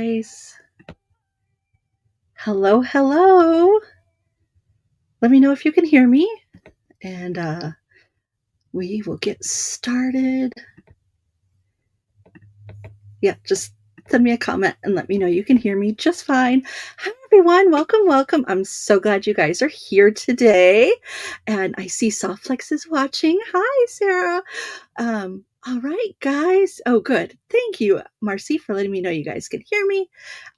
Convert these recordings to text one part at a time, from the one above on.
Guys. Hello, hello. Let me know if you can hear me, and we will get started. Yeah, just send me a comment and let me know you can hear me just fine. Hi, everyone. Welcome, welcome. I'm so glad you guys are here today. And I see Softflex is watching. Hi, Sarah. All right, guys. Oh, good. Thank you, Marcy, for letting me know you guys can hear me.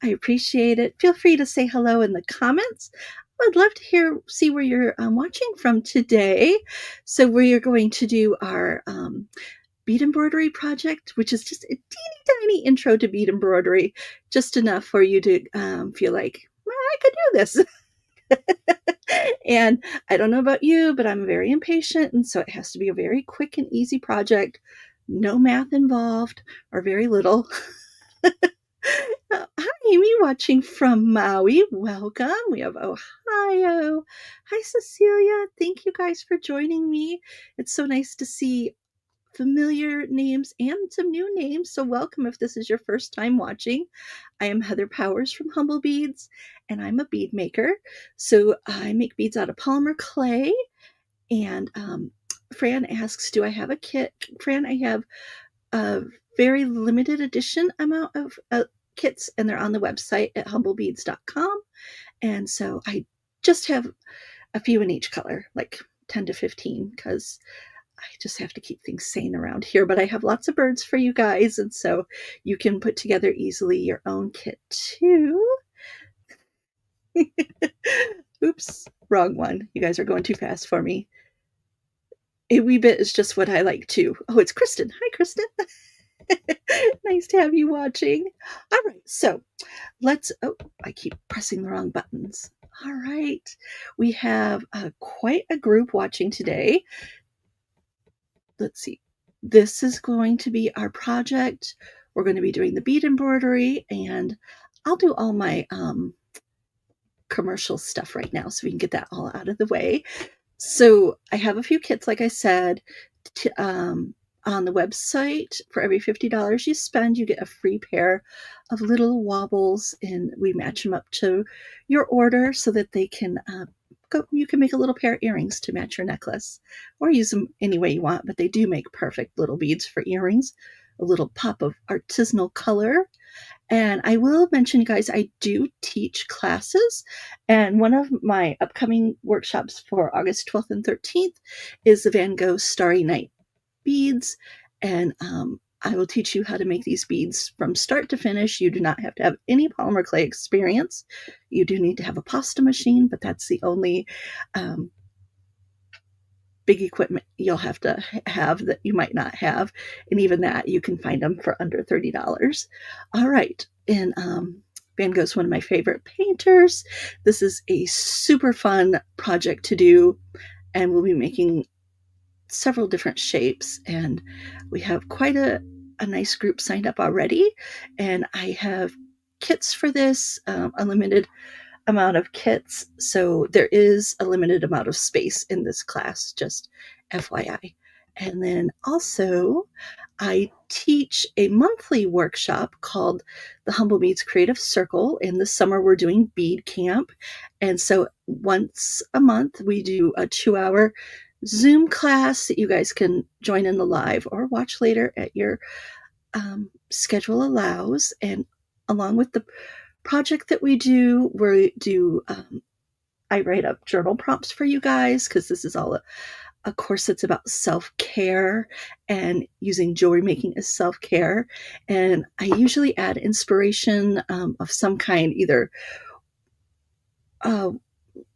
I appreciate it. Feel free to say hello in the comments. I'd love to see where you're watching from today. So we are going to do our bead embroidery project, which is just a teeny tiny intro to bead embroidery, just enough for you to feel like, well, I could do this. And I don't know about you, but I'm very impatient, and so it has to be a very quick and easy project. No math involved, or very little. Hi, Amy, watching from Maui. Welcome. We have Ohio. Hi, Cecilia. Thank you guys for joining me. It's so nice to see familiar names and some new names. So welcome if this is your first time watching. I am Heather Powers from Humble Beads, and I'm a bead maker. So I make beads out of polymer clay. And Fran asks, do I have a kit? Fran, I have a very limited edition amount of kits, and they're on the website at humblebeads.com. And so I just have a few in each color, like 10 to 15, because I just have to keep things sane around here. But I have lots of birds for you guys, and so you can put together easily your own kit too. Oops, wrong one. You guys are going too fast for me. A wee bit is just what I like too. Oh, it's Kristen. Hi, Kristen. Nice to have you watching. All right, so I keep pressing the wrong buttons. All right, we have quite a group watching today. Let's see. This is going to be our project. We're going to be doing the bead embroidery, and I'll do all my commercial stuff right now so we can get that all out of the way. So I have a few kits, like I said, on the website. For every $50 you spend, you get a free pair of little wobbles, and we match them up to your order so that they can you can make a little pair of earrings to match your necklace, or use them any way you want, but they do make perfect little beads for earrings. A little pop of artisanal color. And I will mention, you guys, I do teach classes, and one of my upcoming workshops for August 12th and 13th is the Van Gogh Starry Night beads, and I will teach you how to make these beads from start to finish. You do not have to have any polymer clay experience. You do need to have a pasta machine, but that's the only big equipment you'll have to have that you might not have, and even that you can find them for under $30. All right, and Van Gogh's one of my favorite painters. This is a super fun project to do, and we'll be making several different shapes, and we have quite a nice group signed up already, and I have kits for this, unlimited amount of kits, so there is a limited amount of space in this class, just FYI. And then also I teach a monthly workshop called the Humble Beads Creative Circle. In the summer we're doing bead camp, and so once a month we do a 2-hour Zoom class that you guys can join in the live or watch later at your schedule allows. And along with the project that we do, I write up journal prompts for you guys, because this is all a course that's about self-care and using jewelry making as self-care. And I usually add inspiration of some kind, either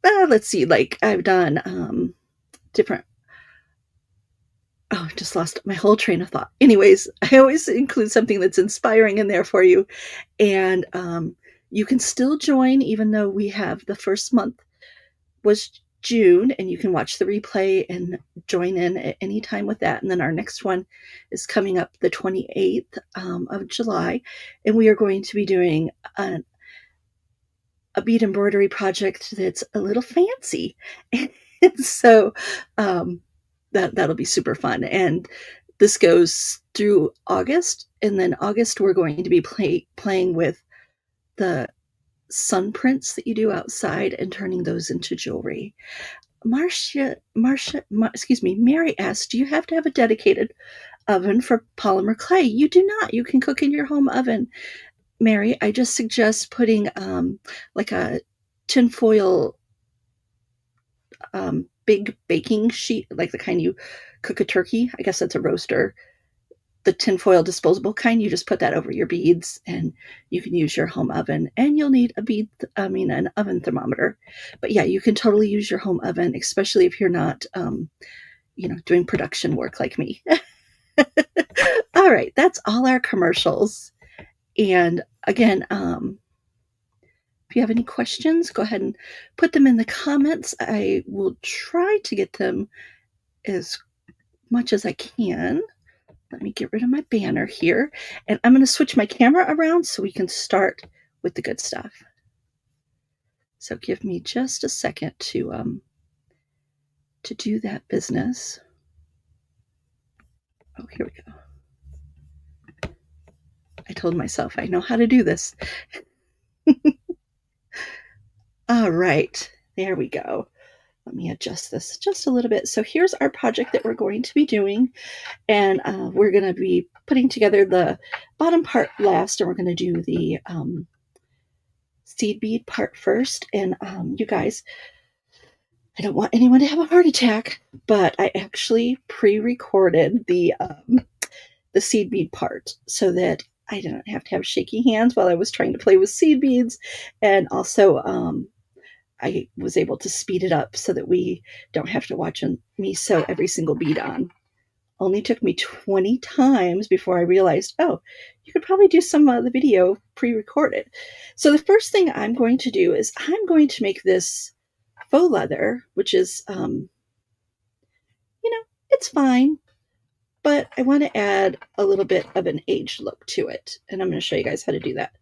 let's see, like I've done different just lost my whole train of thought. Anyways, I always include something that's inspiring in there for you. And you can still join, even though we have the first month was June, and you can watch the replay and join in at any time with that. And then our next one is coming up the 28th of July, and we are going to be doing a bead embroidery project that's a little fancy. And so that'll be super fun. And this goes through August, and then August we're going to be playing with the sun prints that you do outside and turning those into jewelry. Excuse me, Mary asked, do you have to have a dedicated oven for polymer clay? You do not. You can cook in your home oven. Mary, I just suggest putting like a tinfoil big baking sheet, like the kind you cook a turkey. I guess that's a roaster. The tinfoil disposable kind, you just put that over your beads and you can use your home oven, and you'll need an oven thermometer. But yeah, you can totally use your home oven, especially if you're not, doing production work like me. All right, that's all our commercials. And again, if you have any questions, go ahead and put them in the comments. I will try to get them as much as I can. Let me get rid of my banner here. And I'm going to switch my camera around so we can start with the good stuff. So give me just a second to do that business. Oh, here we go. I told myself I know how to do this. All right, there we go. Let me adjust this just a little bit. So here's our project that we're going to be doing. And we're going to be putting together the bottom part last, and we're going to do the seed bead part first. And you guys, I don't want anyone to have a heart attack, but I actually pre-recorded the seed bead part so that I didn't have to have shaky hands while I was trying to play with seed beads. And also I was able to speed it up so that we don't have to watch me sew every single bead on. Only took me 20 times before I realized, oh, you could probably do some of the video pre-recorded. So the first thing I'm going to do is I'm going to make this faux leather, which is, it's fine, but I want to add a little bit of an aged look to it. And I'm going to show you guys how to do that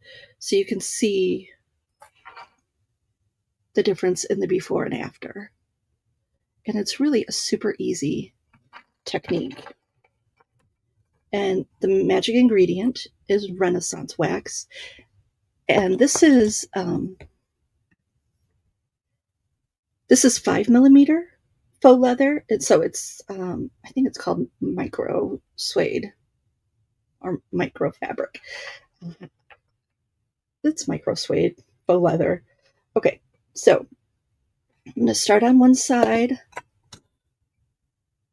so you can see the difference in the before and after. And it's really a super easy technique. And the magic ingredient is Renaissance wax. And this is 5mm faux leather. And so it's, I think it's called micro suede or micro fabric. It's micro suede faux leather. Okay, so I'm going to start on one side.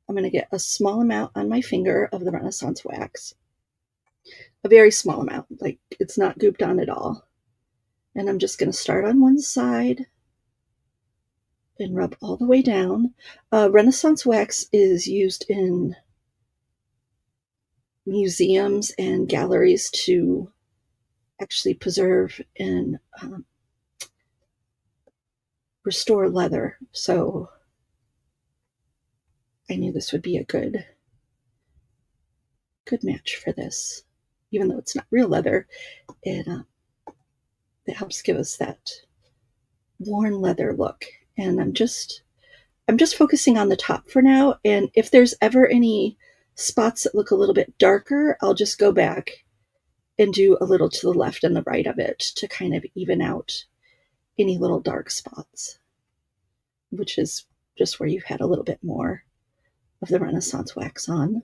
I'm going to get a small amount on my finger of the Renaissance wax. A very small amount, like it's not gooped on at all. And I'm just going to start on one side and rub all the way down. Renaissance wax is used in museums and galleries to actually preserve and restore leather. So I knew this would be a good match for this. Even though it's not real leather, it helps give us that worn leather look. And I'm just focusing on the top for now. And if there's ever any spots that look a little bit darker, I'll just go back and do a little to the left and the right of it to kind of even out any little dark spots, which is just where you've had a little bit more of the Renaissance wax on.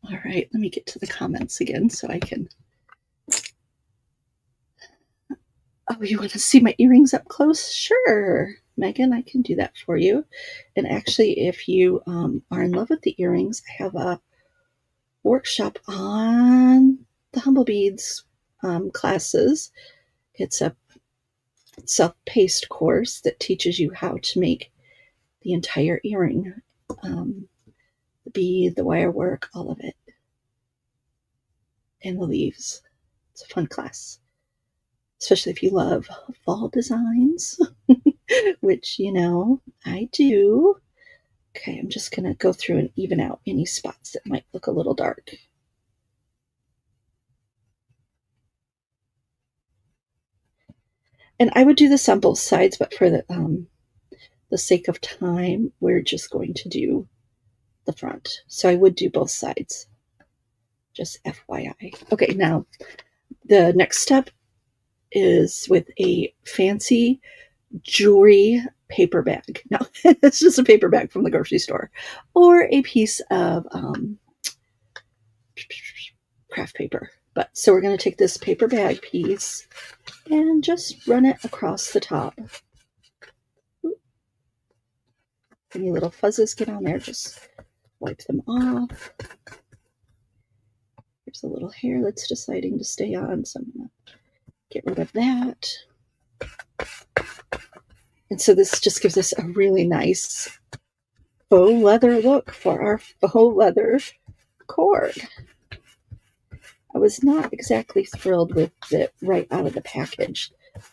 All right, let me get to the comments again so I can. Oh, you want to see my earrings up close? Sure, Megan, I can do that for you. And actually, if you are in love with the earrings, I have a workshop on the Humble Beads classes. It's a self-paced course that teaches you how to make the entire earring, the bead, the wire work, all of it, and the leaves. It's a fun class, especially if you love fall designs, which, I do. Okay, I'm just going to go through and even out any spots that might look a little dark. And I would do this on both sides, but for the sake of time, we're just going to do the front. So I would do both sides. Just FYI. Okay, now the next step is with a fancy jewelry paper bag. No, it's just a paper bag from the grocery store, or a piece of craft paper. But so we're going to take this paper bag piece and just run it across the top. Any little fuzzes get on there, just wipe them off. There's a little hair that's deciding to stay on, so I'm going to get rid of that. And so this just gives us a really nice faux leather look for our faux leather cord. I was not exactly thrilled with it right out of the package,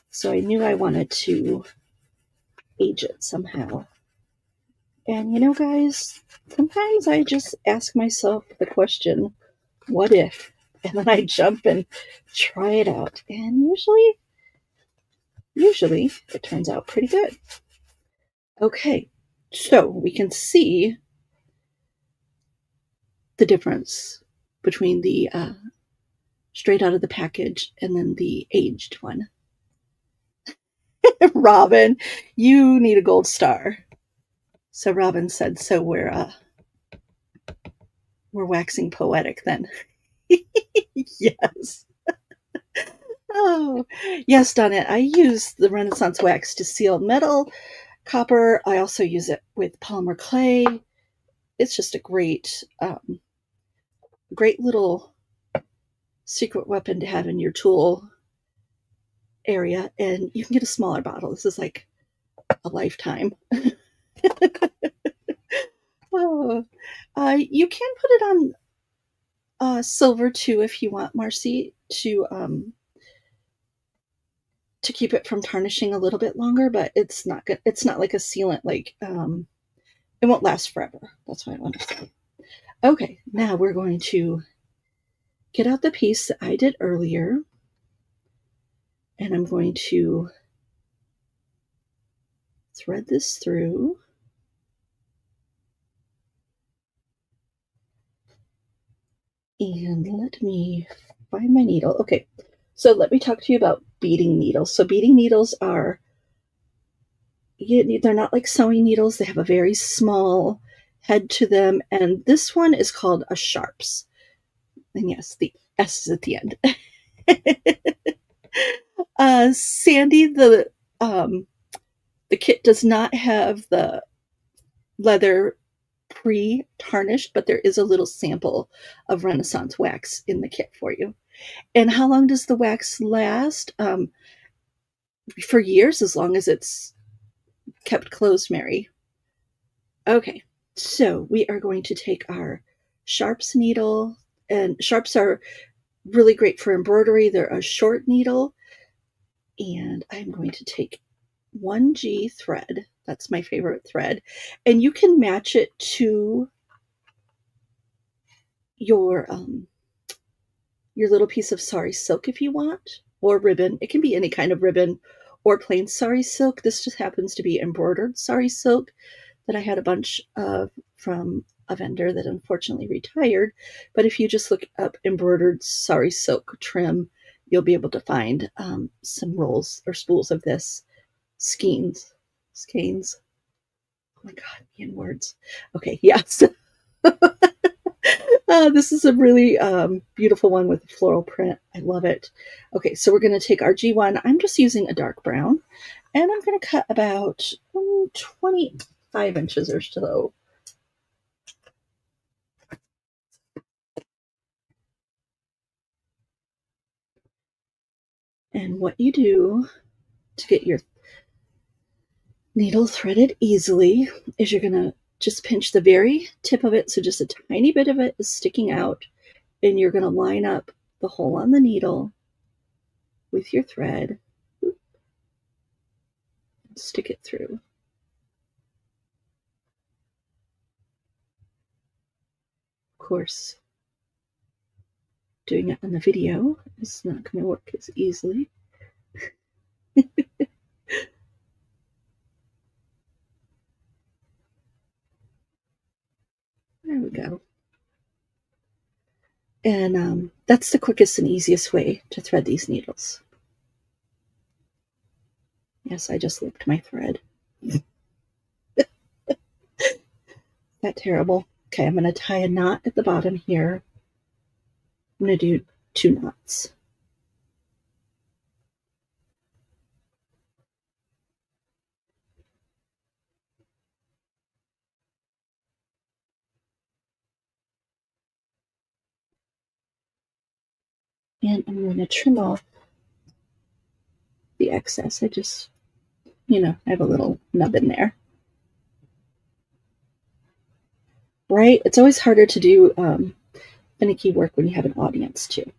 so I knew I wanted to age it somehow. And you know, guys, sometimes I just ask myself the question, what if? And then I jump and try it out. And usually it turns out pretty good. Okay, so we can see the difference between the straight out of the package and then the aged one. Robin, you need a gold star. So Robin said, so we're waxing poetic then. Yes. Oh, yes, Donna. I use the Renaissance wax to seal metal, copper. I also use it with polymer clay. It's just a great little secret weapon to have in your tool area. And you can get a smaller bottle. This is like a lifetime. Oh, you can put it on silver too if you want, Marcy, to keep it from tarnishing a little bit longer, but it's not good. It's not like a sealant, like it won't last forever. That's what I want to say. Okay, now we're going to get out the piece that I did earlier, and I'm going to thread this through. And let me find my needle. Okay, so let me talk to you about beading needles. So beading needles are, they're not like sewing needles. They have a very small head to them, and this one is called a sharps. And yes, the S is at the end. Sandy, the kit does not have the leather pre-tarnished, but there is a little sample of Renaissance wax in the kit for you. And how long does the wax last? For years, as long as it's kept closed, Mary. Okay, so we are going to take our sharps needle, and sharps are really great for embroidery. They're a short needle, and I'm going to take 1G thread. That's my favorite thread, and you can match it to your little piece of sari silk if you want, or ribbon. It can be any kind of ribbon or plain sari silk. This just happens to be embroidered sari silk that I had a bunch of from a vendor that unfortunately retired. But if you just look up embroidered sari silk trim, you'll be able to find some rolls or spools of this. Skeins. Oh my God, me and words. Okay, yes. This is a really beautiful one with a floral print. I love it. Okay, so we're going to take our G1. I'm just using a dark brown, and I'm going to cut about 25 inches or so. And what you do to get your needle threaded easily is you're going to just pinch the very tip of it, so just a tiny bit of it is sticking out, and you're going to line up the hole on the needle with your thread, stick it through. Of course, doing it on the video is not going to work as easily. There we go. And that's the quickest and easiest way to thread these needles. Yes, I just licked my thread. That terrible. Okay, I'm going to tie a knot at the bottom here. I'm going to do 2 knots. And I'm going to trim off the excess. I just, I have a little nub in there. Right? It's always harder to do finicky work when you have an audience, too.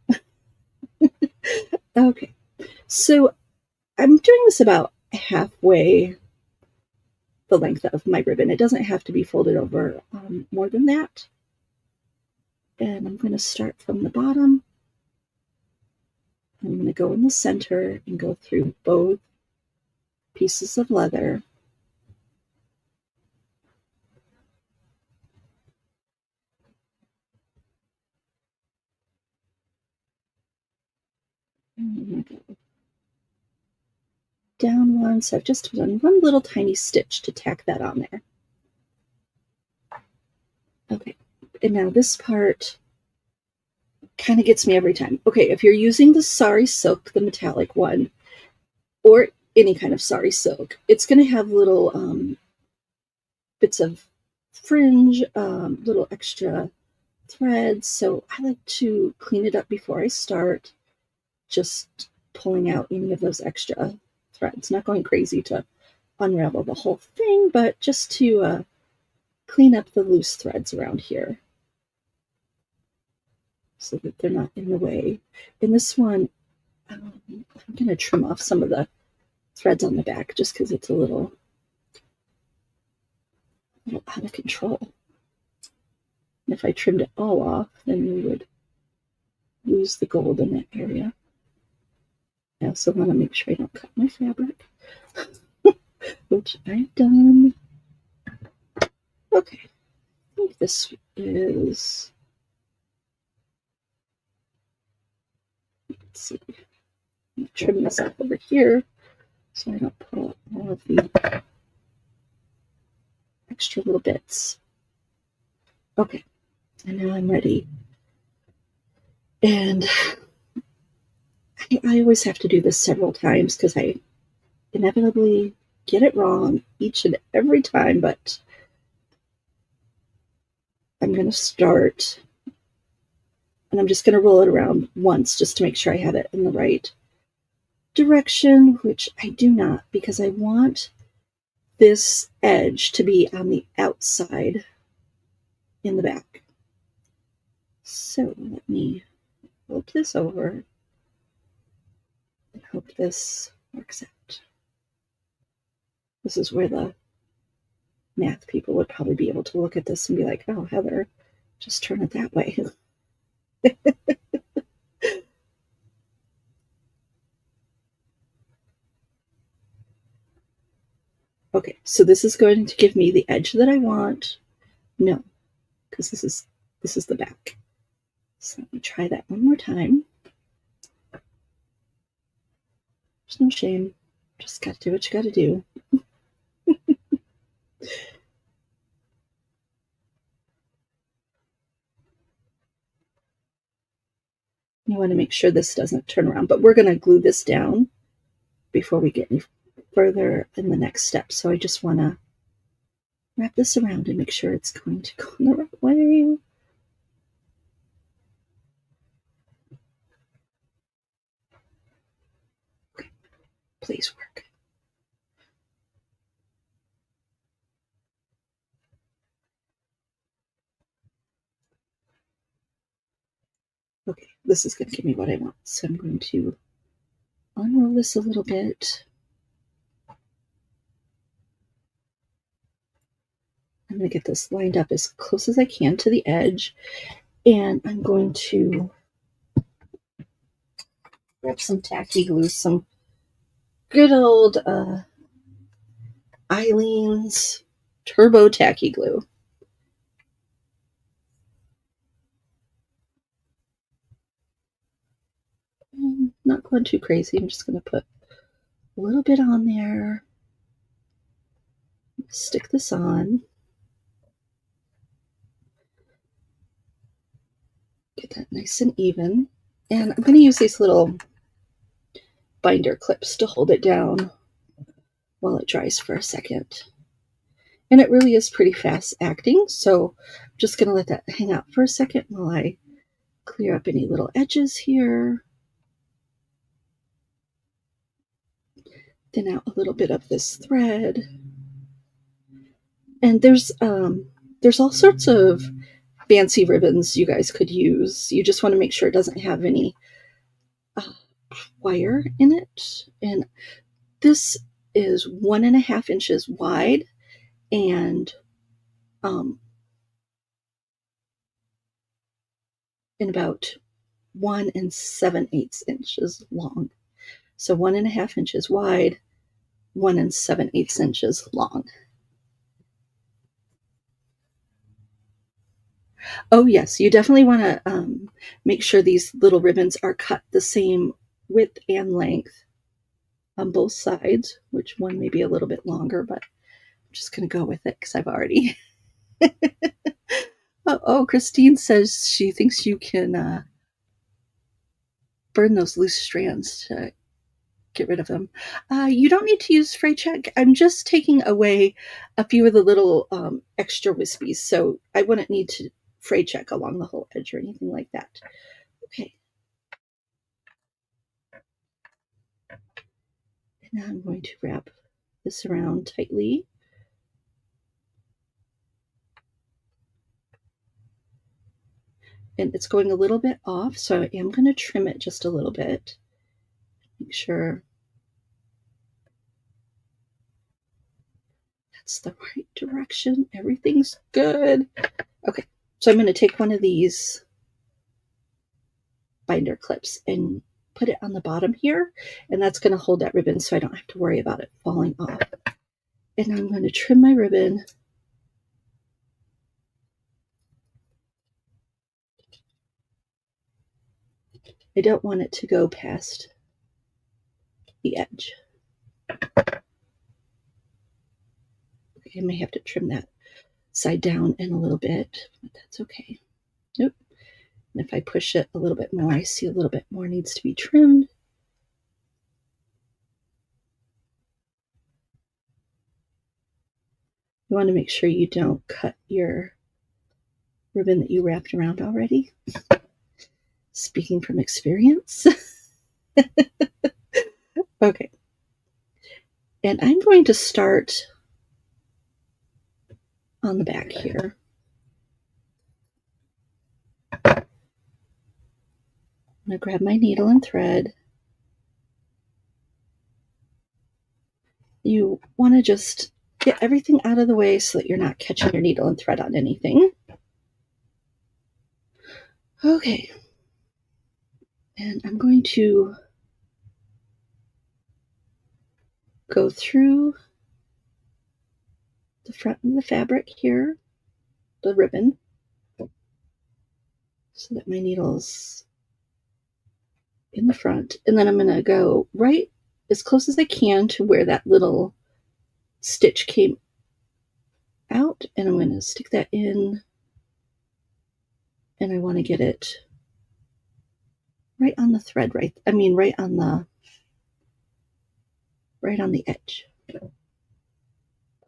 Okay, so I'm doing this about halfway the length of my ribbon. It doesn't have to be folded over more than that. And I'm going to start from the bottom. I'm going to go in the center and go through both pieces of leather. And I'm going to go down one. So I've just done one little tiny stitch to tack that on there. Okay, and now this part kind of gets me every time. Okay, if you're using the sari silk, the metallic one, or any kind of sari silk, it's going to have little bits of fringe, little extra threads. So I like to clean it up before I start, just pulling out any of those extra threads. Not going crazy to unravel the whole thing, but just to clean up the loose threads around here so that they're not in the way. In this one, I'm going to trim off some of the threads on the back just because it's a little out of control. And if I trimmed it all off, then we would lose the gold in that area. I also want to make sure I don't cut my fabric, which I've done. Okay, I think this is, let's see, I'm going to trim this up over here so I don't pull out all of the extra little bits. Okay, and now I'm ready. And I always have to do this several times because I inevitably get it wrong each and every time, but I'm going to start, and I'm just going to roll it around once just to make sure I have it in the right direction, which I do not, because I want this edge to be on the outside in the back. So let me flip this over and hope this works out. This is where the math people would probably be able to look at this and be like, oh, Heather, just turn it that way. Okay, so this is going to give me the edge that I want. No, because this is the back. So let me try that one more time. There's no shame. Just got to do what you got to do. You want to make sure this doesn't turn around, but we're going to glue this down before we get any further in the next step. So I just want to wrap this around and make sure it's going to go in the right way. Okay, please work. Okay, this is going to give me what I want. So I'm going to unroll this a little bit. I'm going to get this lined up as close as I can to the edge. And I'm going to grab some tacky glue, some good old Eileen's Turbo Tacky Glue. Not going too crazy. I'm just going to put a little bit on there. Stick this on. Get that nice and even. And I'm going to use these little binder clips to hold it down while it dries for a second. And it really is pretty fast acting, so I'm just going to let that hang out for a second while I clear up any little edges here. Thin out a little bit of this thread. And there's all sorts of fancy ribbons you guys could use. You just want to make sure it doesn't have any wire in it. And this is 1.5 inches wide and about 1 7/8 inches long. So 1.5 inches wide, 1 7/8 inches long. Oh yes, you definitely want to make sure these little ribbons are cut the same width and length on both sides, which one may be a little bit longer, but I'm just going to go with it because I've already. Oh, Christine says she thinks you can burn those loose strands to get rid of them. You don't need to use fray check. I'm just taking away a few of the little extra wispies, so I wouldn't need to fray check along the whole edge or anything like that. Okay. And now I'm going to wrap this around tightly. And it's going a little bit off, so I am going to trim it just a little bit. Make sure that's the right direction. Everything's good. Okay, so I'm going to take one of these binder clips and put it on the bottom here, and that's going to hold that ribbon so I don't have to worry about it falling off. And I'm going to trim my ribbon. I don't want it to go past the edge. I may have to trim that side down in a little bit, but that's okay. Nope. And if I push it a little bit more, I see a little bit more needs to be trimmed. You want to make sure you don't cut your ribbon that you wrapped around already. Speaking from experience. Okay. And I'm going to start on the back here. I'm going to grab my needle and thread. You want to just get everything out of the way so that you're not catching your needle and thread on anything. Okay. And I'm going to go through the front of the fabric here, the ribbon, so that my needle's in the front. And then I'm going to go right as close as I can to where that little stitch came out, and I'm going to stick that in, and I want to get it right on the thread, right on the edge.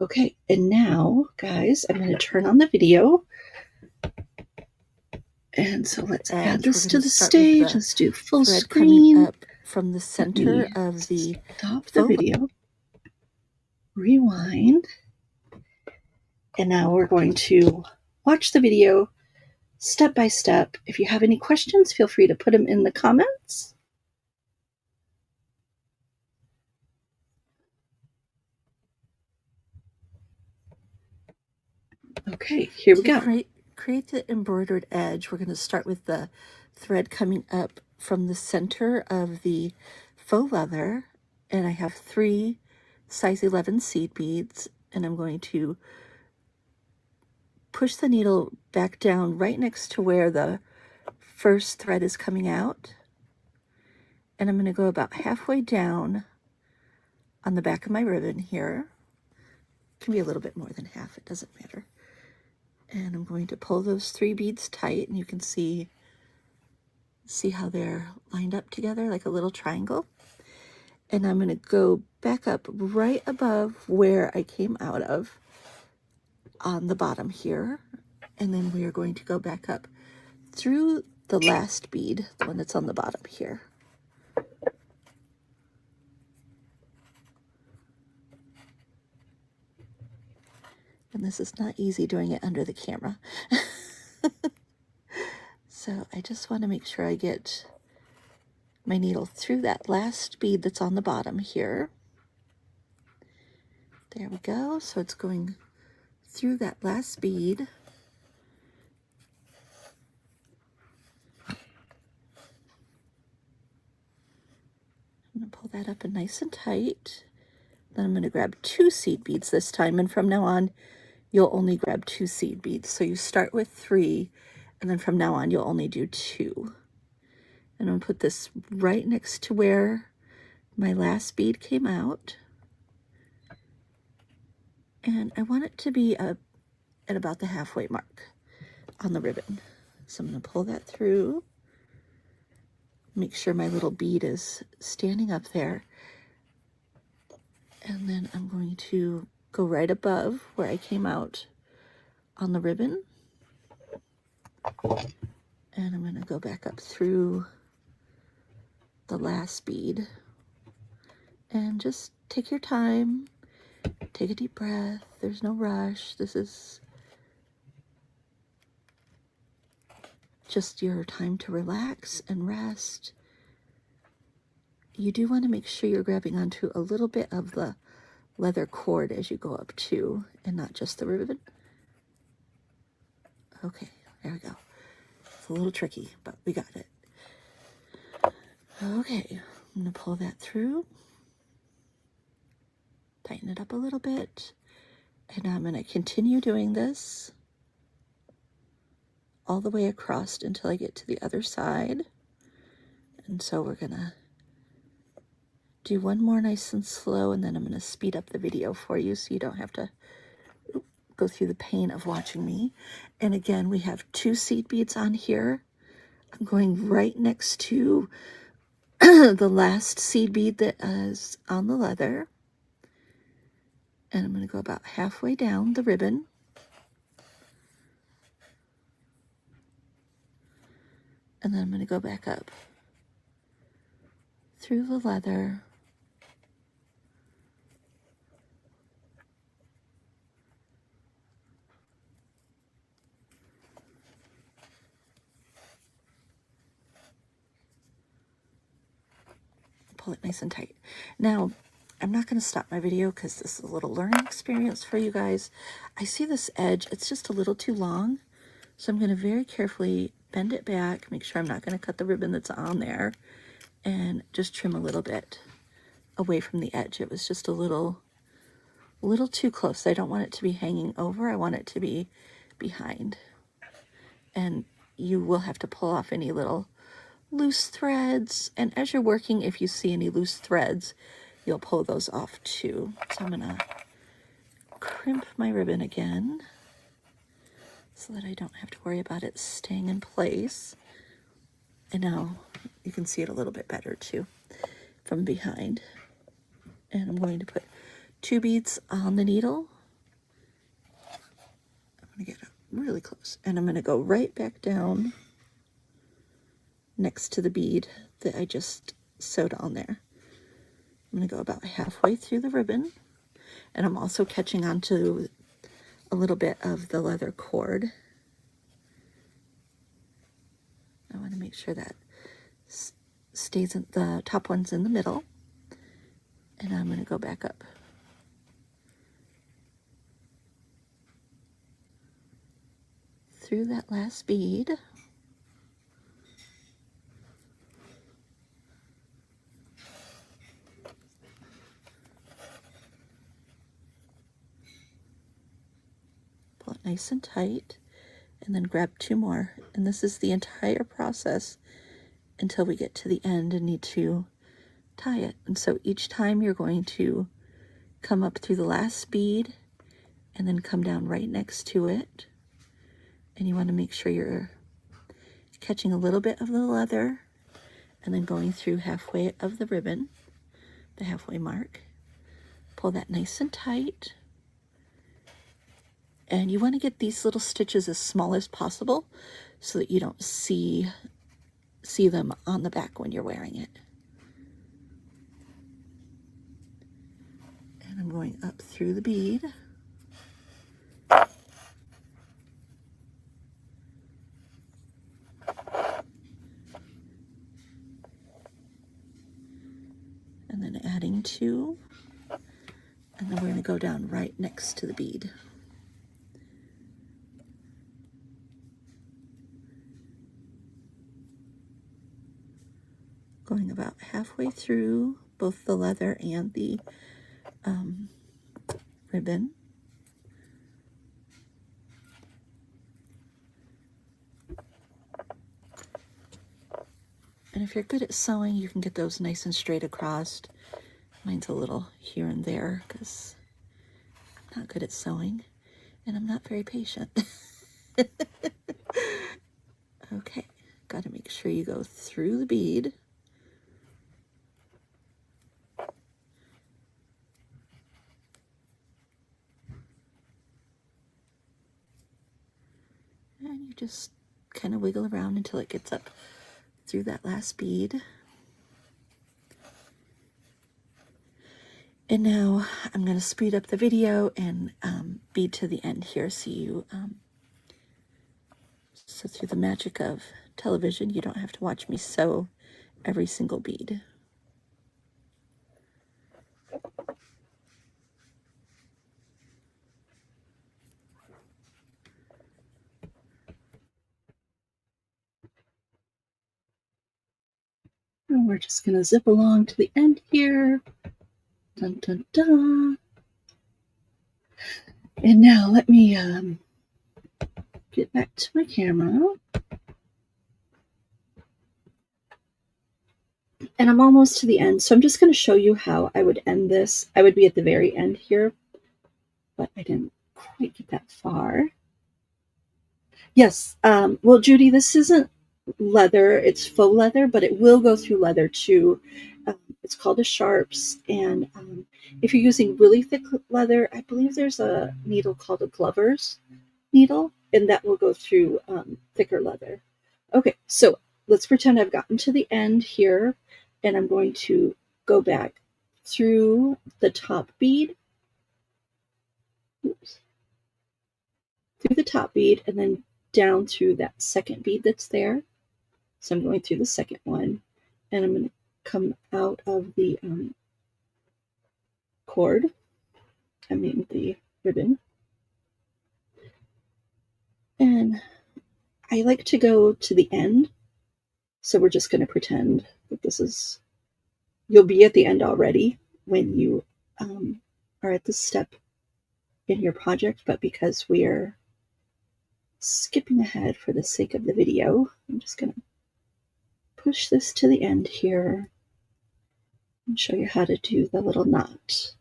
Okay, and now, guys, I'm going to turn on the video. And so let's add this to the stage. Let's do full screen. Up from the center of the stop the video. Rewind. And now we're going to watch the video step by step. If you have any questions, feel free to put them in the comments. Okay, here we go. Create the embroidered edge. We're going to start with the thread coming up from the center of the faux leather, and I have 3 size 11 seed beads, and I'm going to push the needle back down right next to where the first thread is coming out, And I'm going to go about halfway down on the back of my ribbon here. It can be a little bit more than half, it doesn't matter. And I'm going to pull those 3 beads tight, and you can see how they're lined up together like a little triangle. And I'm going to go back up right above where I came out of on the bottom here. And then we are going to go back up through the last bead, the one that's on the bottom here. And this is not easy doing it under the camera. So I just want to make sure I get my needle through that last bead that's on the bottom here. There we go. So it's going through that last bead. I'm going to pull that up and nice and tight. Then I'm going to grab 2 seed beads this time, and from now on you'll only grab 2 seed beads. So you start with 3, and then from now on you'll only do 2. And I'm going to put this right next to where my last bead came out. And I want it to be at about the halfway mark on the ribbon. So I'm going to pull that through. Make sure my little bead is standing up there. And then I'm going to go right above where I came out on the ribbon. And I'm going to go back up through the last bead. And just take your time. Take a deep breath. There's no rush. This is just your time to relax and rest. You do want to make sure you're grabbing onto a little bit of the leather cord as you go up too, and not just the ribbon. Okay, there we go. It's a little tricky, but we got it. Okay, I'm going to pull that through. Tighten it up a little bit. And I'm going to continue doing this all the way across until I get to the other side. And so we're going to do one more nice and slow, and then I'm going to speed up the video for you so you don't have to go through the pain of watching me. And again, we have 2 seed beads on here. I'm going right next to the last seed bead that is on the leather. And I'm going to go about halfway down the ribbon. And then I'm going to go back up through the leather. Pull it nice and tight. Now, I'm not going to stop my video because this is a little learning experience for you guys. I see this edge, it's just a little too long. So I'm going to very carefully bend it back, make sure I'm not going to cut the ribbon that's on there, and just trim a little bit away from the edge. It was just a little too close. I don't want it to be hanging over. I want it to be behind. And you will have to pull off any little loose threads. And as you're working, if you see any loose threads, you'll pull those off too. So I'm going to crimp my ribbon again so that I don't have to worry about it staying in place. And now you can see it a little bit better too from behind. And I'm going to put 2 beads on the needle. I'm going to get it really close. And I'm going to go right back down next to the bead that I just sewed on there. I'm going to go about halfway through the ribbon. And I'm also catching on to a little bit of the leather cord. I want to make sure that stays in the top one's in the middle. And I'm going to go back up through that last bead. Pull it nice and tight, and then grab 2 more. And this is the entire process until we get to the end and need to tie it. And so each time you're going to come up through the last bead and then come down right next to it. And you want to make sure you're catching a little bit of the leather and then going through halfway of the ribbon, the halfway mark. Pull that nice and tight. And you want to get these little stitches as small as possible so that you don't see them on the back when you're wearing it. And I'm going up through the bead. And then adding 2. And then we're going to go down right next to the bead. Going about halfway through both the leather and the ribbon. And if you're good at sewing, you can get those nice and straight across. Mine's a little here and there because I'm not good at sewing and I'm not very patient. Okay, got to make sure you go through the bead. And you just kind of wiggle around until it gets up through that last bead. And now I'm going to speed up the video and bead to the end here so you, so through the magic of television, you don't have to watch me sew every single bead. And we're just going to zip along to the end here. Dun, dun, dun. And now let me get back to my camera. And I'm almost to the end, so I'm just going to show you how I would end this. I would be at the very end here, but I didn't quite get that far. Yes, well, Judy, this isn't leather. It's faux leather, but it will go through leather too. It's called a sharps, and if you're using really thick leather, I believe there's a needle called a Glover's needle, and that will go through thicker leather. Okay, so let's pretend I've gotten to the end here, and I'm going to go back through the top bead, oops, through the top bead, and then down through that second bead that's there. So I'm going through the second one, and I'm going to come out of the cord, I mean the ribbon, and I like to go to the end, so we're just going to pretend that this is, you'll be at the end already when you are at this step in your project, but because we're skipping ahead for the sake of the video, I'm just going to push this to the end here and show you how to do the little knot.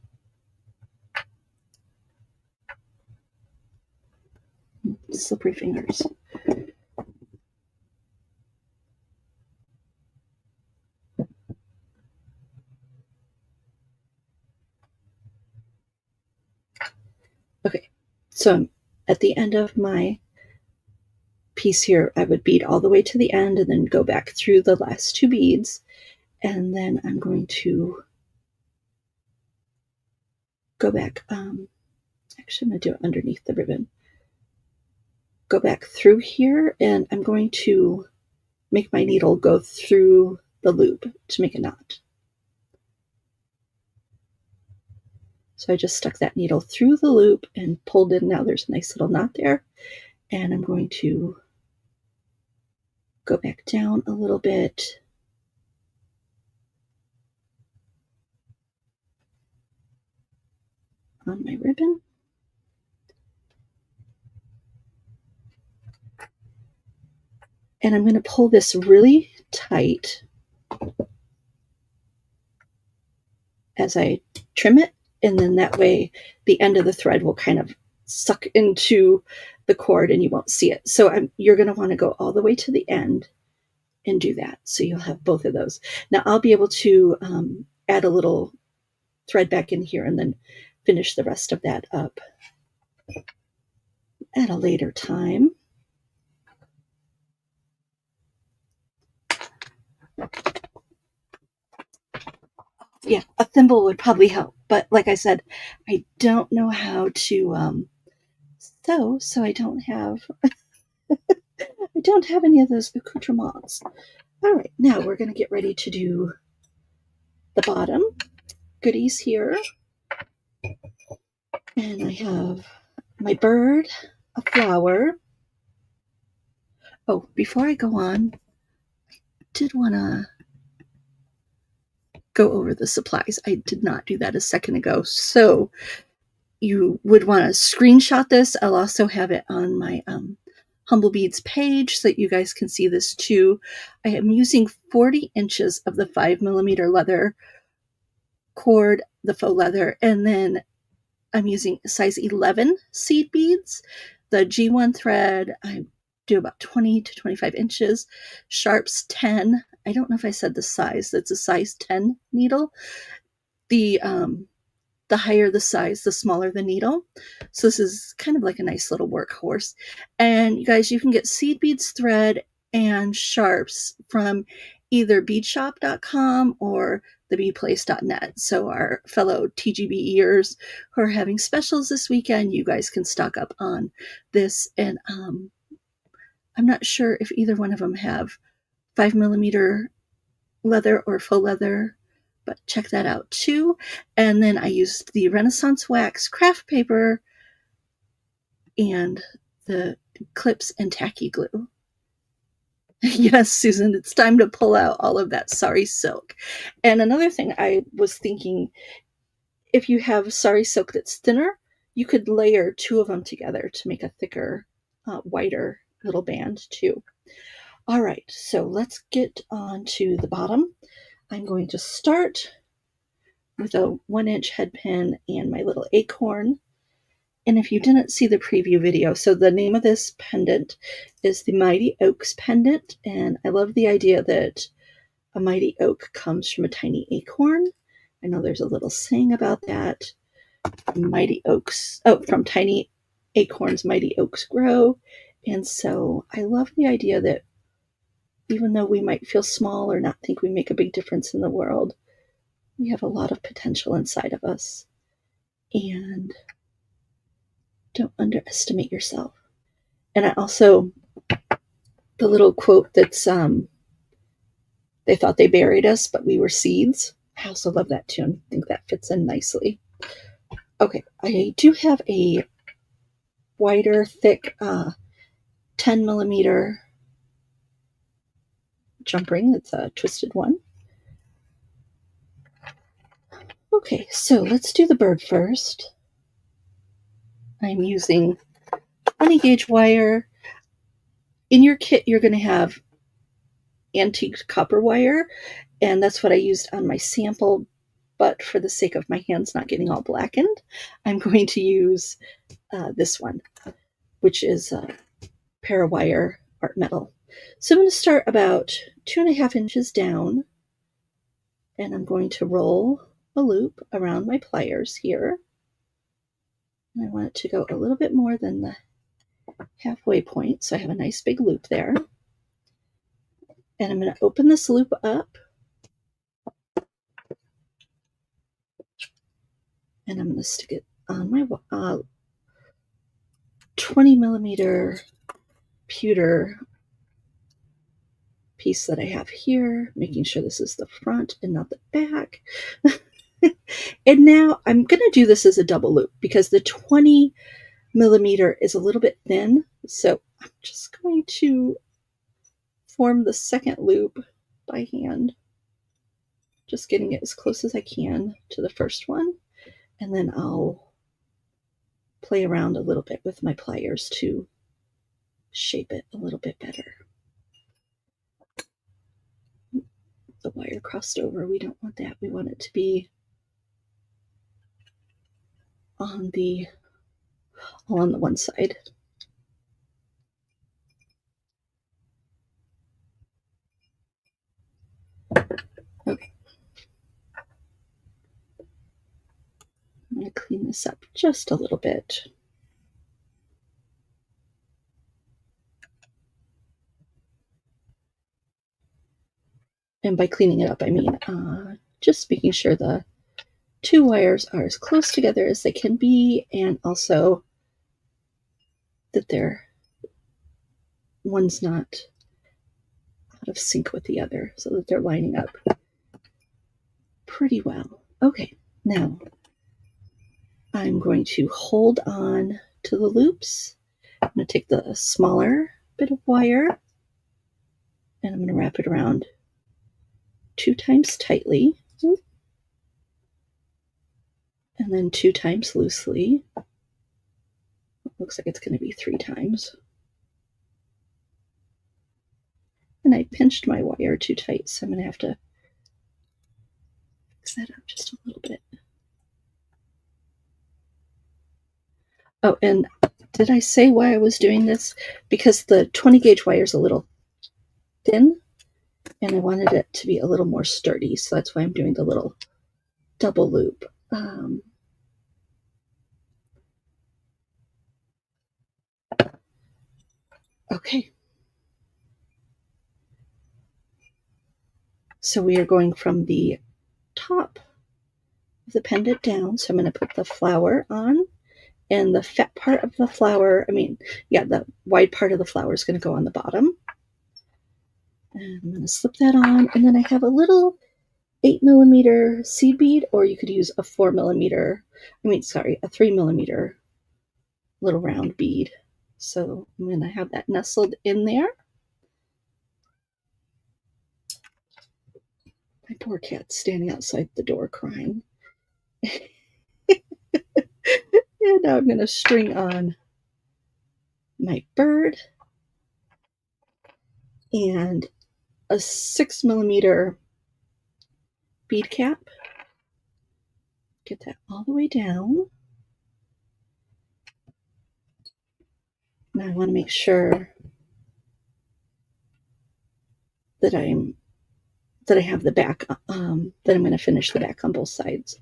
Slippery fingers. Okay, so at the end of my piece here, I would bead all the way to the end and then go back through the last 2 beads, and then I'm going to go back, actually I'm going to do it underneath the ribbon. Go back through here, and I'm going to make my needle go through the loop to make a knot. So I just stuck that needle through the loop and pulled in. Now there's a nice little knot there, and I'm going to go back down a little bit. On my ribbon. And I'm going to pull this really tight as I trim it, and then that way the end of the thread will kind of suck into the cord and you won't see it. So you're going to want to go all the way to the end and do that. So you'll have both of those. Now I'll be able to add a little thread back in here and then finish the rest of that up at a later time. Yeah, a thimble would probably help. But like I said, I don't know how to sew, so I don't have any of those accoutrements. All right, now we're going to get ready to do the bottom goodies here. And I have my bird, a flower. Oh, before I go on, I did want to go over the supplies. I did not do that a second ago. So you would want to screenshot this. I'll also have it on my Humble Beads page so that you guys can see this too. I am using 40 inches of the 5mm leather cord, the faux leather, and then I'm using size 11 seed beads. The G1 thread, I do about 20 to 25 inches. Sharps 10. I don't know if I said the size. That's a size 10 needle. The higher the size, the smaller the needle. So this is kind of like a nice little workhorse. And you guys, you can get seed beads thread and sharps from either beadshop.com or thebeadplace.net. So our fellow TGBEers who are having specials this weekend, you guys can stock up on this. And I'm not sure if either one of them have 5mm leather or faux leather, but check that out too. And then I used the Renaissance Wax craft paper and the clips and tacky glue. Yes, Susan, it's time to pull out all of that sari silk. And another thing I was thinking, if you have sari silk that's thinner, you could layer 2 of them together to make a thicker, wider little band too. All right, so let's get on to the bottom. I'm going to start with a 1-inch head pin and my little acorn. And if you didn't see the preview video, so the name of this pendant is the Mighty Oaks pendant. And I love the idea that a mighty oak comes from a tiny acorn. I know there's a little saying about that. Mighty oaks, from tiny acorns, mighty oaks grow. And so I love the idea that even though we might feel small or not think we make a big difference in the world, we have a lot of potential inside of us. And don't underestimate yourself. And I also, the little quote that's, they thought they buried us, but we were seeds. I also love that too. I think that fits in nicely. Okay, I do have a wider, thick 10mm jump ring. It's a twisted one. Okay, so let's do the bird first. I'm using 20 gauge wire. In your kit, you're going to have antique copper wire, and that's what I used on my sample. But for the sake of my hands not getting all blackened, I'm going to use this one, which is Parawire Art Metal. So I'm going to start about 2.5 inches down, and I'm going to roll a loop around my pliers here. And I want it to go a little bit more than the halfway point, so I have a nice big loop there. And I'm going to open this loop up, and I'm going to stick it on my 20mm pewter piece that I have here, making sure this is the front and not the back. And now I'm going to do this as a double loop because the 20mm is a little bit thin. So I'm just going to form the second loop by hand, just getting it as close as I can to the first one. And then I'll play around a little bit with my pliers to shape it a little bit better. the wire crossed over. We don't want that. We want it to be on the all on the one side. Okay. I'm going to clean this up just a little bit. And by cleaning it up, I mean just making sure the two wires are as close together as they can be, and also that one's not out of sync with the other, so that they're lining up pretty well. Okay, now I'm going to hold on to the loops. I'm going to take the smaller bit of wire and I'm going to wrap it around 2 times tightly and then 2 times loosely. Looks like it's going to be 3 times. And I pinched my wire too tight, so I'm going to have to fix that up just a little bit. Oh, and did I say why I was doing this? Because the 20 gauge wire is a little thin, and I wanted it to be a little more sturdy, so that's why I'm doing the little double loop. Okay. So we are going from the top of the pendant down. So I'm going to put the flower on, and the fat part of the flower, the wide part of the flower is going to go on the bottom. And I'm going to slip that on, and then I have a little 8mm seed bead, or you could use a 3mm little round bead. So I'm going to have that nestled in there. My poor cat's standing outside the door crying. And now I'm going to string on my bird and a 6mm bead cap. Get that all the way down. Now I want to make sure that I have the back, that I'm going to finish the back on both sides.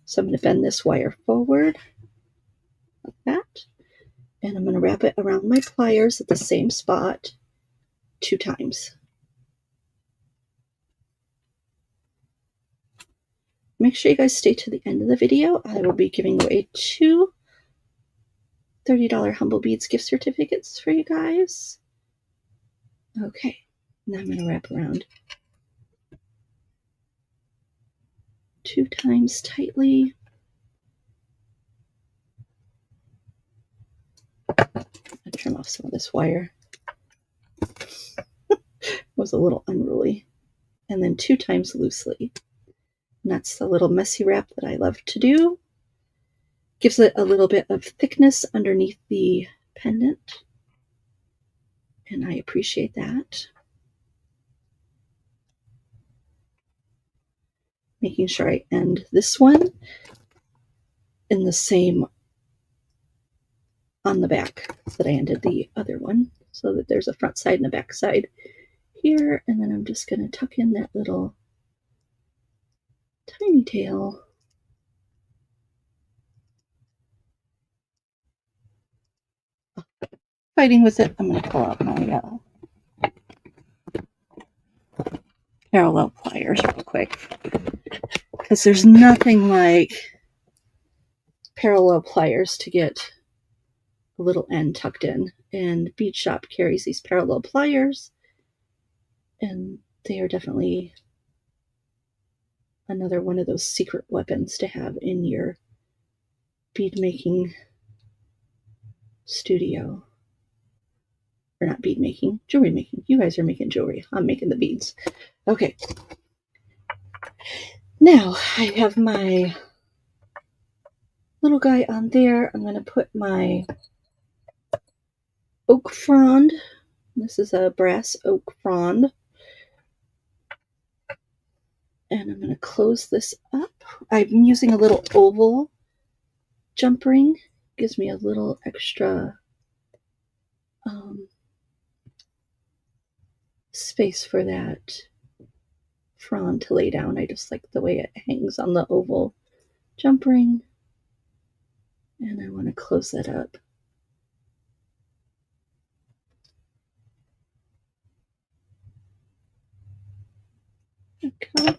So I'm going to bend this wire forward like that, and I'm going to wrap it around my pliers at the same spot 2 times. Make sure you guys stay to the end of the video. I will be giving away 2 $30 Humble Beads gift certificates for you guys. Okay, now I'm going to wrap around 2 times tightly. I'll trim off some of this wire. It was a little unruly. And then 2 times loosely. And that's the little messy wrap that I love to do. Gives it a little bit of thickness underneath the pendant. And I appreciate that. Making sure I end this one in the same on the back that I ended the other one, so that there's a front side and a back side here. And then I'm just going to tuck in that little tiny tail. Fighting with it, I'm going to pull out my parallel pliers real quick, because there's nothing like parallel pliers to get a little end tucked in. And Bead Shop carries these parallel pliers, and they are definitely another one of those secret weapons to have in your bead making studio. Or not bead making, jewelry making. You guys are making jewelry. I'm making the beads. Okay. Now I have my little guy on there. I'm going to put my oak frond. This is a brass oak frond. And I'm going to close this up. I'm using a little oval jump ring. Gives me a little extra space for that frond to lay down. I just like the way it hangs on the oval jump ring. And I want to close that up. Okay.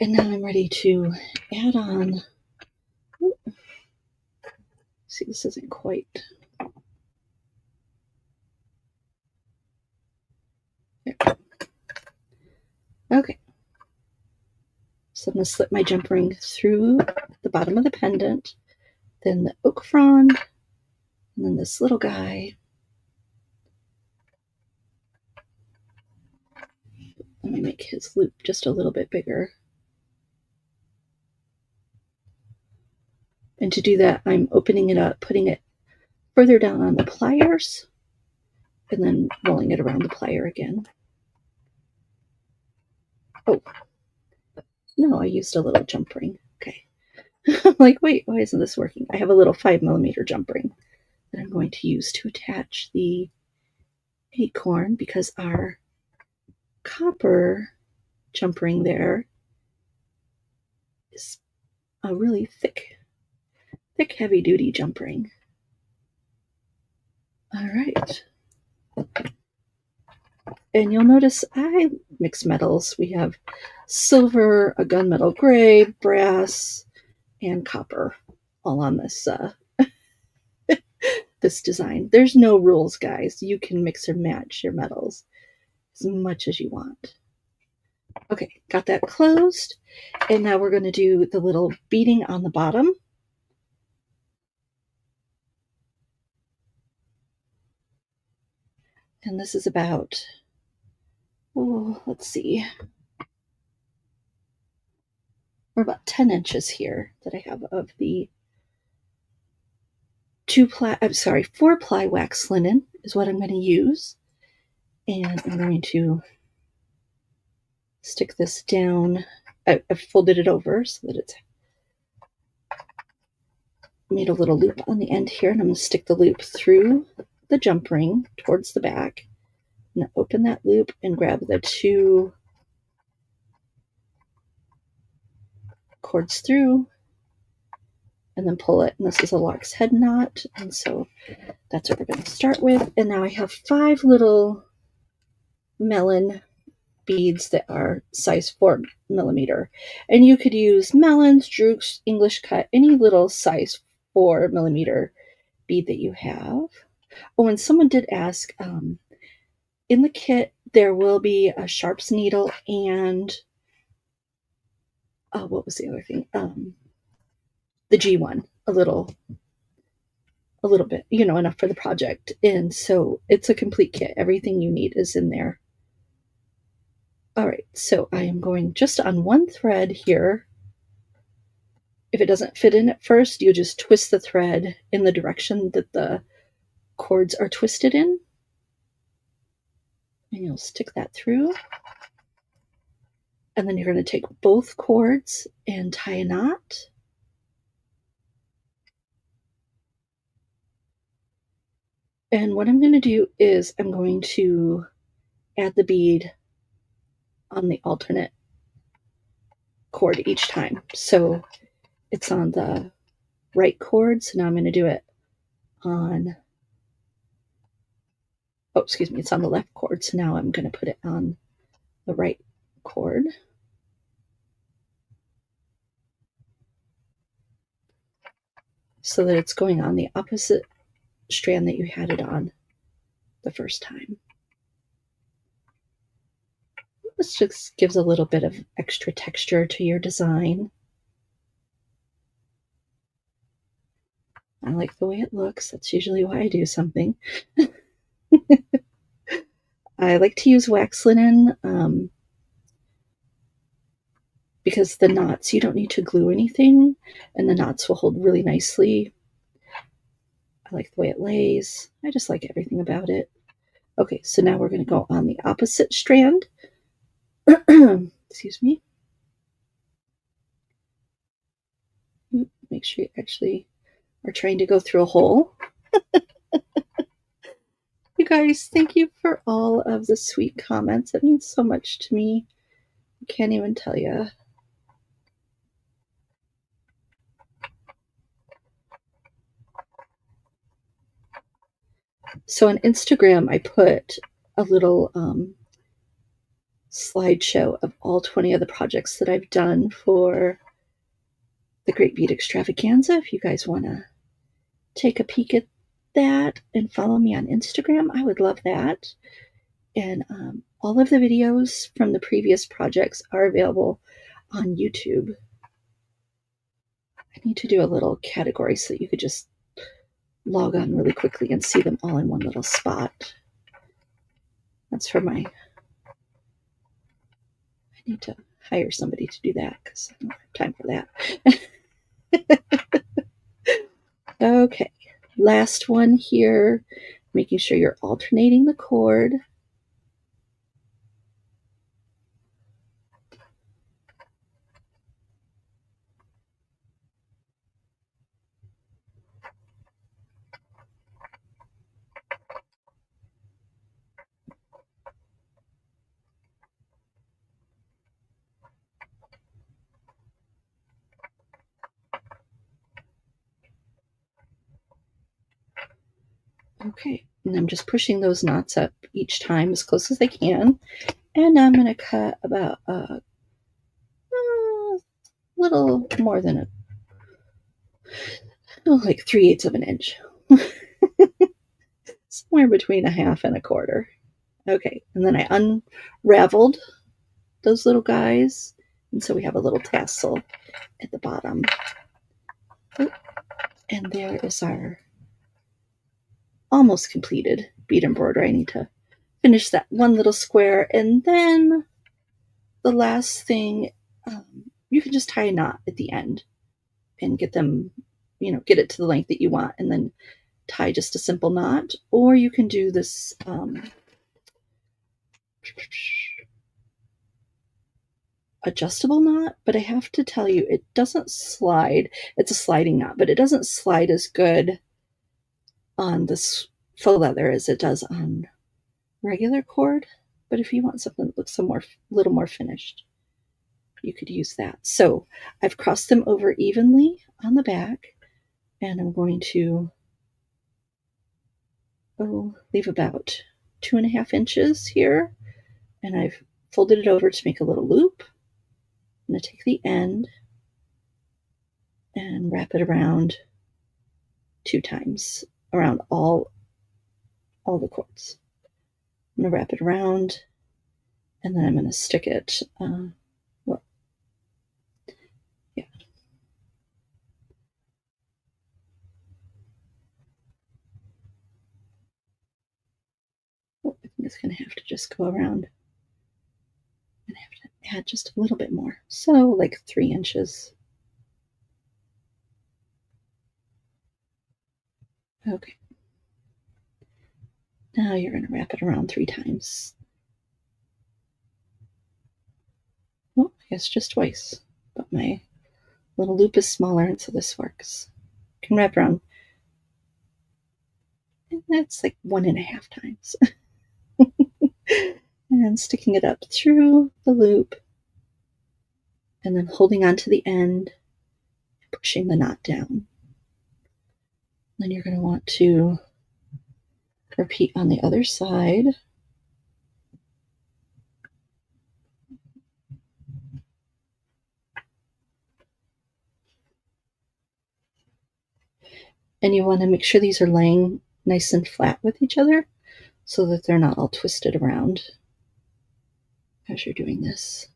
And now I'm ready to add on. See, this isn't quite. There. Okay. So I'm going to slip my jump ring through the bottom of the pendant, then the oak frond, and then this little guy. Let me make his loop just a little bit bigger. And to do that, I'm opening it up, putting it further down on the pliers, and then rolling it around the plier again. Oh, no, I used a little jump ring. Okay. I'm like, wait, why isn't this working? I have a little 5mm jump ring that I'm going to use to attach the acorn, because our copper jump ring there is a really thick, heavy duty jump ring. All right. And you'll notice I mix metals. We have silver, a gunmetal gray, brass, and copper all on this this design. There's no rules, guys. You can mix or match your metals as much as you want. Okay, got that closed. And now we're going to do the little beading on the bottom. And this is about, oh, let's see. We're about 10 inches here that I have of the 4-ply wax linen is what I'm going to use. And I'm going to stick this down. I've folded it over so that it's made a little loop on the end here, and I'm going to stick the loop through the jump ring towards the back. I'm going to open that loop and grab the 2 cords through, and then pull it. And this is a lark's head knot, and so that's what we're going to start with. And now I have 5 little melon beads that are size 4mm, and you could use melons, drukes, English cut, any little size 4mm bead that you have. Oh, and someone did ask, in the kit there will be a sharps needle and what was the other thing? The G1, a little bit, enough for the project. And so it's a complete kit. Everything you need is in there. All right, so I am going just on one thread here. If it doesn't fit in at first, you just twist the thread in the direction that the cords are twisted in. And you'll stick that through. And then you're going to take both cords and tie a knot. And what I'm going to do is I'm going to add the bead on the alternate cord each time. So it's on the right cord, so now I'm going to do it on, it's on the left cord, so now I'm going to put it on the right cord. So that it's going on the opposite strand that you had it on the first time. This just gives a little bit of extra texture to your design. I like the way it looks. That's usually why I do something. I like to use wax linen because the knots, you don't need to glue anything, and the knots will hold really nicely. I like the way it lays. I just like everything about it. Okay, so now we're going to go on the opposite strand. Excuse me. Make sure you actually are trying to go through a hole. You guys, thank you for all of the sweet comments. It means so much to me. I can't even tell you. So on Instagram, I put a little slideshow of all 20 of the projects that I've done for the Great Bead Extravaganza. If you guys want to take a peek at that and follow me on Instagram, I would love that. And all of the videos from the previous projects are available on YouTube. I need to do a little category so that you could just log on really quickly and see them all in one little spot. That's for my, I need to hire somebody to do that because I don't have time for that. Okay, last one here, making sure you're alternating the cord. Okay, and I'm just pushing those knots up each time as close as I can. And I'm going to cut about a little more than like 3/8 of an inch. Somewhere between a half and a quarter. Okay, and then I unraveled those little guys. And so we have a little tassel at the bottom. And there is our almost completed bead embroidery. I need to finish that one little square. And then the last thing, you can just tie a knot at the end and get them, get it to the length that you want and then tie just a simple knot. Or you can do this adjustable knot, but I have to tell you, it doesn't slide. It's a sliding knot, but it doesn't slide as good on this faux leather as it does on regular cord. But if you want something that looks a little more finished, you could use that. So I've crossed them over evenly on the back, and I'm going to leave about 2.5 inches here, and I've folded it over to make a little loop. I'm going to take the end and wrap it around 2 times around all the cords. I'm going to wrap it around, and then I'm going to stick it. Yeah. I think it's going to have to just go around and have to add just a little bit more. So like 3 inches. Okay. Now you're going to wrap it around 3 times. Well, I guess just twice, but my little loop is smaller, and so this works. You can wrap around, and that's like 1.5 times. And sticking it up through the loop, and then holding on to the end, pushing the knot down. Then you're going to want to repeat on the other side. And you want to make sure these are laying nice and flat with each other so that they're not all twisted around as you're doing this.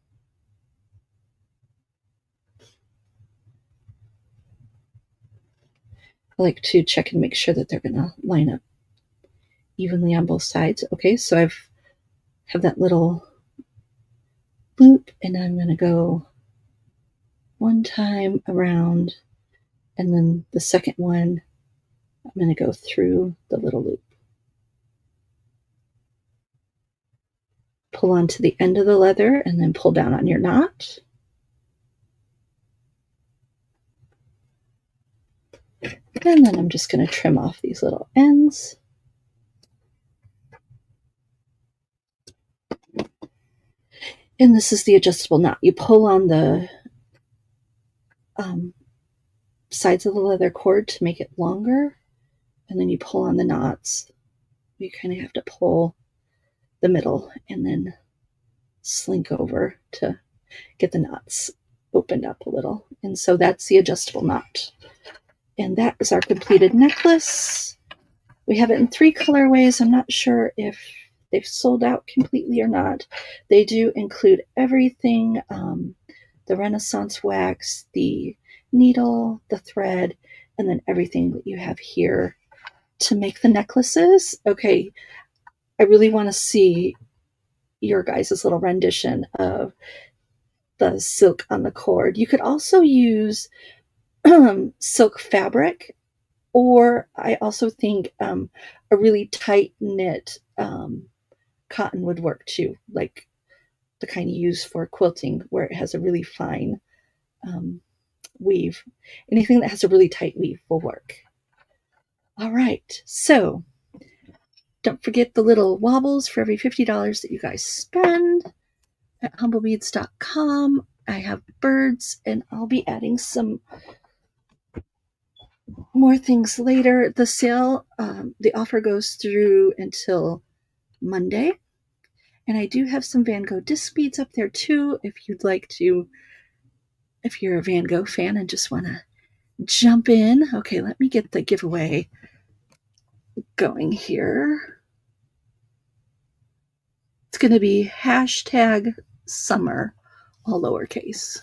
I like to check and make sure that they're going to line up evenly on both sides. Okay, so have that little loop, and I'm going to go one time around, and then the second one, I'm going to go through the little loop. pull onto the end of the leather and then pull down on your knot. And then I'm just going to trim off these little ends. And this is the adjustable knot. You pull on the sides of the leather cord to make it longer, and then you pull on the knots. You kind of have to pull the middle and then slink over to get the knots opened up a little. And so that's the adjustable knot. And that is our completed necklace. We have it in 3 colorways. I'm not sure if they've sold out completely or not. They do include everything, the Renaissance wax, the needle, the thread, and then everything that you have here to make the necklaces. Okay, I really want to see your guys' little rendition of the silk on the cord. You could also use silk fabric, or I also think a really tight knit cotton would work too, like the kind you use for quilting where it has a really fine weave. Anything that has a really tight weave will work. All right, so don't forget the little wobbles for every $50 that you guys spend at humblebeads.com. I have birds, and I'll be adding some more things later. The sale, the offer goes through until Monday. And I do have some Van Gogh disc beads up there too, if you'd like to, if you're a Van Gogh fan and just want to jump in. Okay, let me get the giveaway going here. It's going to be #summer, all lowercase.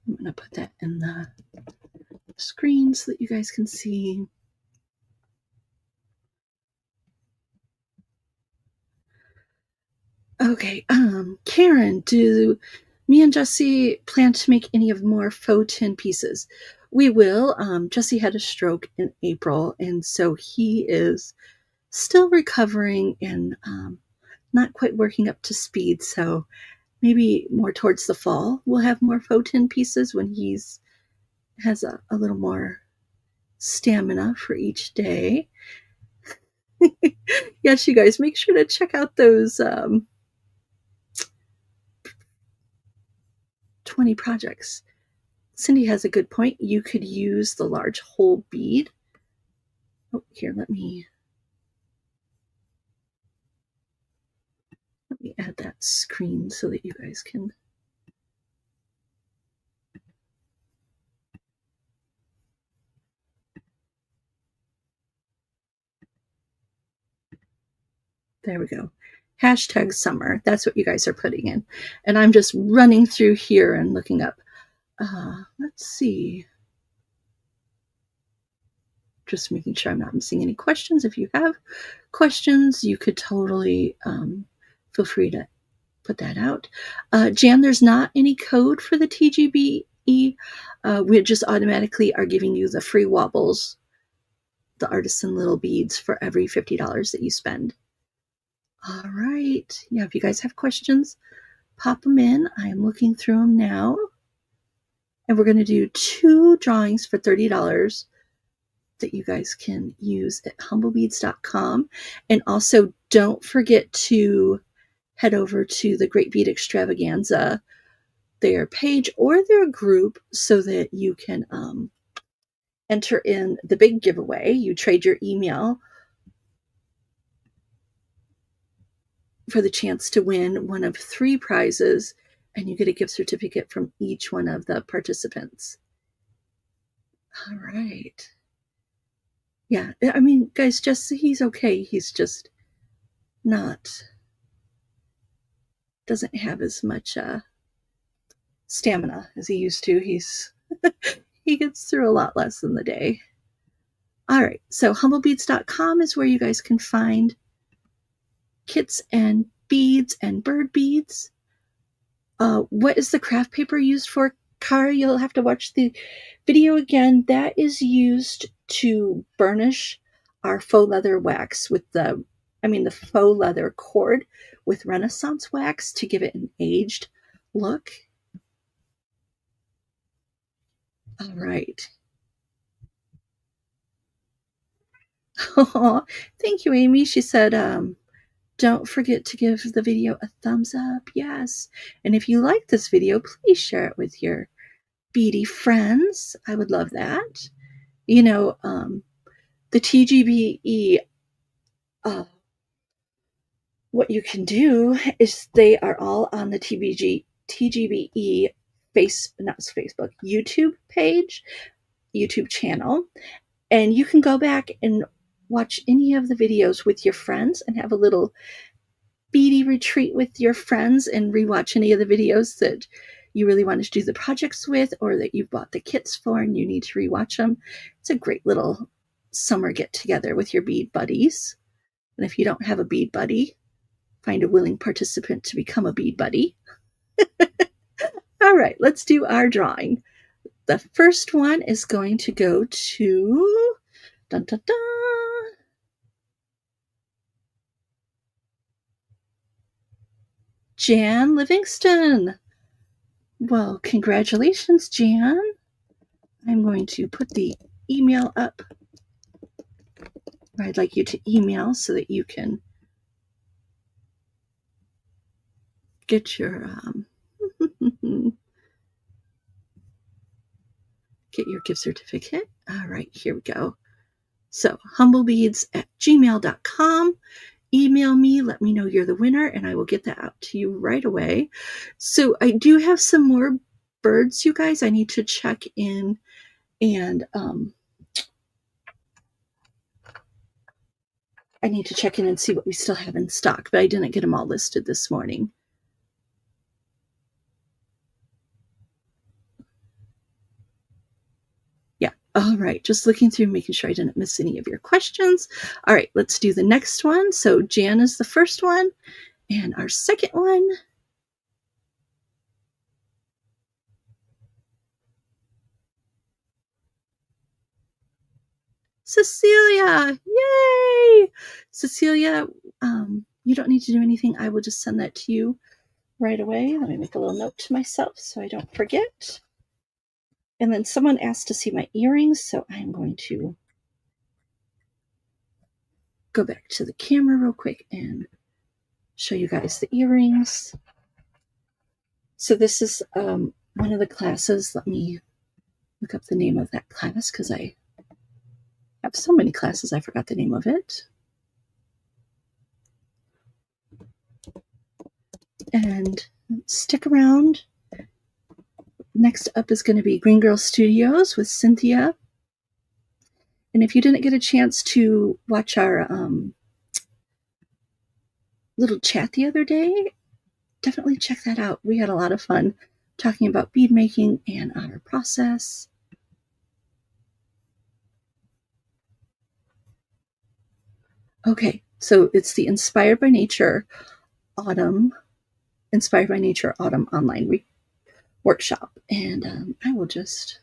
I'm going to put that in the screen so that you guys can see. Okay, Karen, do me and Jesse plan to make any of more faux tin pieces? We will. Jesse had a stroke in April, and so he is still recovering and not quite working up to speed. So maybe more towards the fall, we'll have more faux tin pieces when he's has a little more stamina for each day. Yes, you guys, make sure to check out those 20 projects. Cindy has a good point. You could use the large whole bead. Oh, here, let me add that screen so that you guys can. There we go. #summer. That's what you guys are putting in. And I'm just running through here and looking up. Let's see. Just making sure I'm not missing any questions. If you have questions, you could totally feel free to put that out. Jan, there's not any code for the TGBE. We just automatically are giving you the free wobbles, the artisan little beads for every $50 that you spend. All right. Yeah, if you guys have questions, pop them in. I am looking through them now. And we're going to do 2 drawings for $30 that you guys can use at humblebeads.com. And also don't forget to head over to the Great Bead Extravaganza, their page or their group, so that you can enter in the big giveaway. You trade your email for the chance to win one of 3 prizes, and you get a gift certificate from each one of the participants. All right. Yeah, I mean, guys, just he's okay. He's just doesn't have as much stamina as he used to. He gets through a lot less in the day. All right, so humblebeads.com is where you guys can find kits and beads and bird beads. What is the craft paper used for, Kara, you'll have to watch the video again. That is used to burnish our faux leather wax with the faux leather cord with Renaissance wax to give it an aged look. All right. Oh, thank you, Amy. She said, don't forget to give the video a thumbs up. Yes. And if you like this video, please share it with your beady friends. I would love that. You know, the TGBE, what you can do is they are all on the TGBE Facebook, YouTube page, YouTube channel. And you can go back and watch any of the videos with your friends and have a little beady retreat with your friends and rewatch any of the videos that you really want to do the projects with or that you bought the kits for and you need to rewatch them. It's a great little summer get together with your bead buddies. And if you don't have a bead buddy, find a willing participant to become a bead buddy. All right, let's do our drawing. The first one is going to go to dun, dun, dun, Jan Livingston. Well, congratulations, Jan. I'm going to put the email up where I'd like you to email so that you can get your get your gift certificate. All right, here we go. So humblebeads@gmail.com. Email me, let me know you're the winner, and I will get that out to you right away. So I do have some more birds, you guys. I need to check in and I need to check in and see what we still have in stock, but I didn't get them all listed this morning. Yeah, all right, just looking through, making sure I didn't miss any of your questions. All right, let's do the next one. So Jan is the first one, and our second one, Cecilia. Yay! Cecilia, you don't need to do anything. I will just send that to you right away. Let me make a little note to myself so I don't forget. And then someone asked to see my earrings, so I'm going to go back to the camera real quick and show you guys the earrings. So this is one of the classes. Let me look up the name of that class because I have so many classes I forgot the name of it. And stick around. Next up is going to be Green Girl Studios with Cynthia. And if you didn't get a chance to watch our little chat the other day, definitely check that out. We had a lot of fun talking about bead making and our process. Okay, so it's the Inspired by Nature Autumn online workshop. And I will just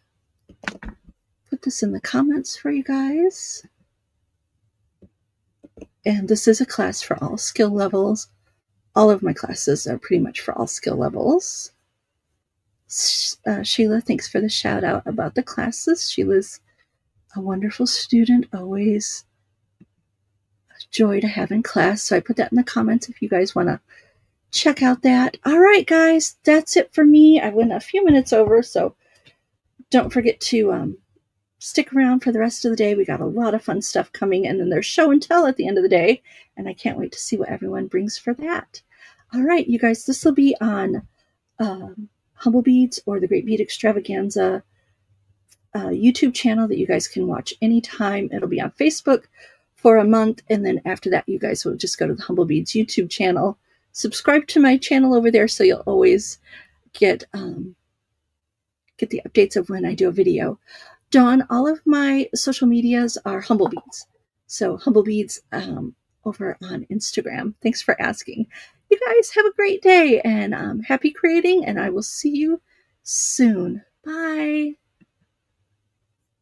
put this in the comments for you guys. And this is a class for all skill levels. All of my classes are pretty much for all skill levels. Sheila, thanks for the shout out about the classes. Sheila's a wonderful student, always a joy to have in class. So I put that in the comments if you guys want to check out that. All right, guys, that's it for me. I went a few minutes over, so don't forget to stick around for the rest of the day. We got a lot of fun stuff coming, and then there's show and tell at the end of the day, and I can't wait to see what everyone brings for that. All right, you guys, this will be on Humble Beads or the Great Bead Extravaganza YouTube channel that you guys can watch anytime. It'll be on Facebook for a month, and then after that, you guys will just go to the Humble Beads YouTube channel. Subscribe to my channel over there so you'll always get the updates of when I do a video. Dawn, all of my social medias are Humble Beads. So Humble Beads over on Instagram. Thanks for asking. You guys have a great day and happy creating, and I will see you soon. Bye.